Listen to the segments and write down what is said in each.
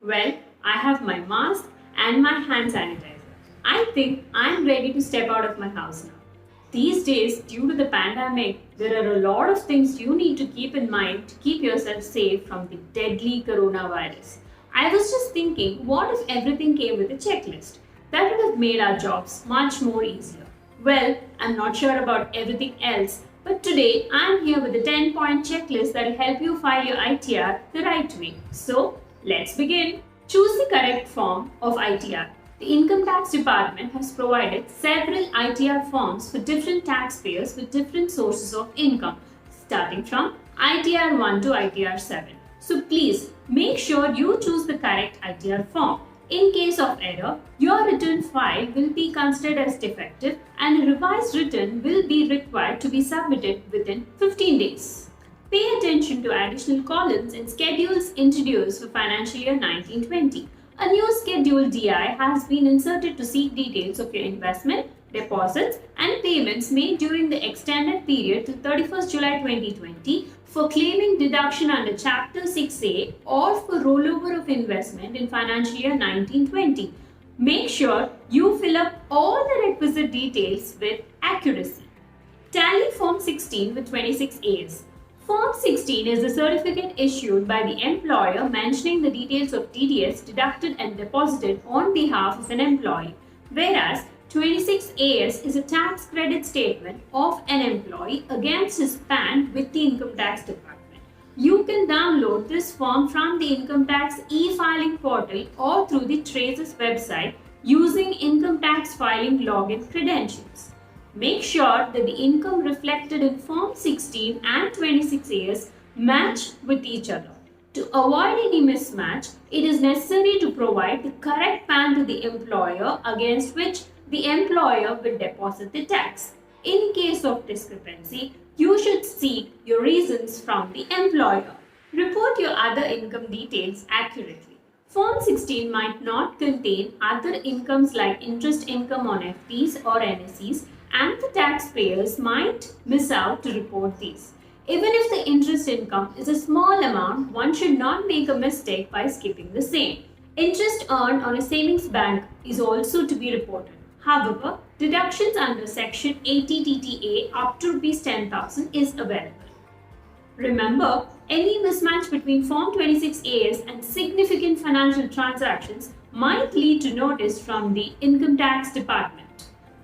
Well, I have my mask and my hand sanitizer. I think I'm ready to step out of my house now. These days, due to the pandemic, there are a lot of things you need to keep in mind to keep yourself safe from the deadly coronavirus. I was just thinking, what if everything came with a checklist? That would have made our jobs much more easier. Well, I'm not sure about everything else, but today I'm here with a 10-point checklist that will help you file your ITR the right way. So, let's begin. Choose the correct form of ITR. The Income Tax Department has provided several ITR forms for different taxpayers with different sources of income, starting from ITR 1 to ITR 7. So please make sure you choose the correct ITR form. In case of error, your return file will be considered as defective and a revised return will be required to be submitted within 15 days. Pay attention to additional columns and schedules introduced for financial year 1920. A new Schedule DI has been inserted to seek details of your investment, deposits, and payments made during the extended period till 31st July 2020 for claiming deduction under Chapter 6A or for rollover of investment in financial year 1920. Make sure you fill up all the requisite details with accuracy. Tally Form 16 with 26 A's. Form 16 is a certificate issued by the employer mentioning the details of TDS deducted and deposited on behalf of an employee, whereas 26AS is a tax credit statement of an employee against his PAN with the Income Tax Department. You can download this form from the Income Tax e-filing portal or through the Traces website using Income Tax filing login credentials. Make sure that the income reflected in Form 16 and 26As match with each other. To avoid any mismatch, it is necessary to provide the correct PAN to the employer against which the employer will deposit the tax. In case of discrepancy, you should seek your reasons from the employer. Report your other income details accurately. Form 16 might not contain other incomes like interest income on FDs or NSEs, and the taxpayers might miss out to report these. Even if the interest income is a small amount, one should not make a mistake by skipping the same. Interest earned on a savings bank is also to be reported. However, deductions under Section 80 TTA up to ₹10,000 is available. Remember, any mismatch between Form 26As and significant financial transactions might lead to notice from the Income Tax Department.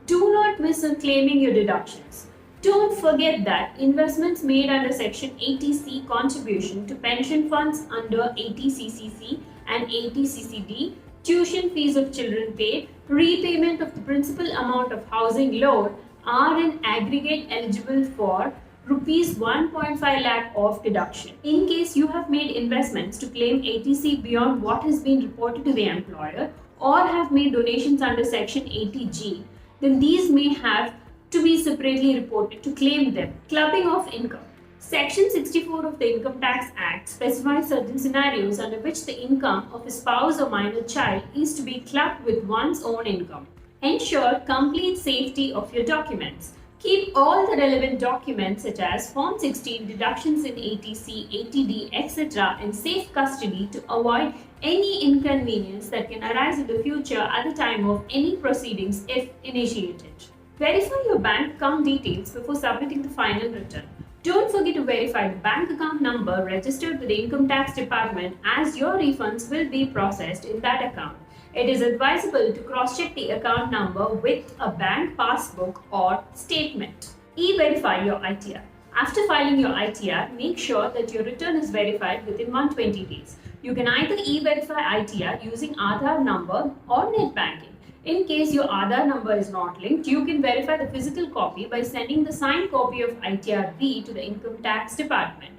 Do not miss on claiming your deductions. Don't forget that investments made under Section 80C contribution to pension funds under 80CCC and 80CCD, tuition fees of children paid, repayment of the principal amount of housing loan are in aggregate eligible for Rs 1.5 lakh of deduction. In case you have made investments to claim 80C beyond what has been reported to the employer or have made donations under Section 80G, then these may have to be separately reported to claim them. Clubbing of income. Section 64 of the Income Tax Act specifies certain scenarios under which the income of a spouse or minor child is to be clubbed with one's own income. Ensure complete safety of your documents. Keep all the relevant documents such as Form 16, deductions in 80C, 80D, etc. in safe custody to avoid any inconvenience that can arise in the future at the time of any proceedings if initiated. Verify your bank account details before submitting the final return. Don't forget to verify the bank account number registered with the Income Tax Department as your refunds will be processed in that account. It is advisable to cross-check the account number with a bank passbook or statement. E-verify your ITR. After filing your ITR, make sure that your return is verified within 120 days. You can either e-verify ITR using Aadhaar number or net banking. In case your Aadhaar number is not linked, you can verify the physical copy by sending the signed copy of ITR-B to the Income Tax Department.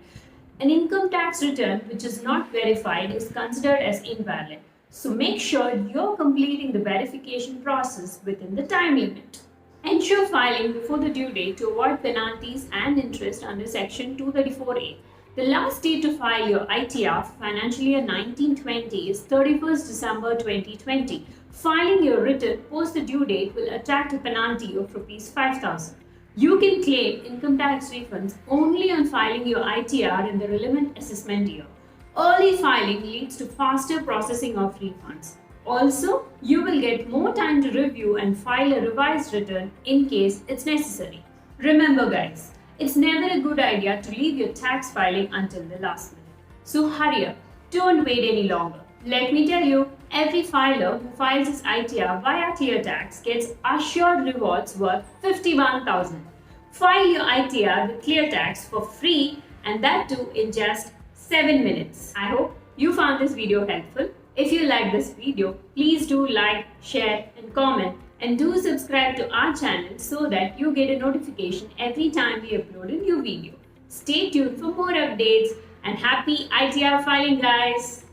An income tax return which is not verified is considered as invalid. So make sure you're completing the verification process within the time limit. Ensure filing before the due date to avoid penalties and interest under Section 234A. The last date to file your ITR for financial year 1920 is 31st December 2020. Filing your return post the due date will attract a penalty of Rs 5,000. You can claim income tax refunds only on filing your ITR in the relevant assessment year. Early filing leads to faster processing of refunds. Also, you will get more time to review and file a revised return in case it's necessary. Remember guys, it's never a good idea to leave your tax filing until the last minute. So hurry up, don't wait any longer. Let me tell you, every filer who files his ITR via ClearTax gets assured rewards worth 51,000. File your ITR with ClearTax for free, and that too in just 7 minutes. I hope you found this video helpful. If you like this video, please do like, share and comment, and do subscribe to our channel so that you get a notification every time we upload a new video. Stay tuned for more updates and happy ITR filing guys!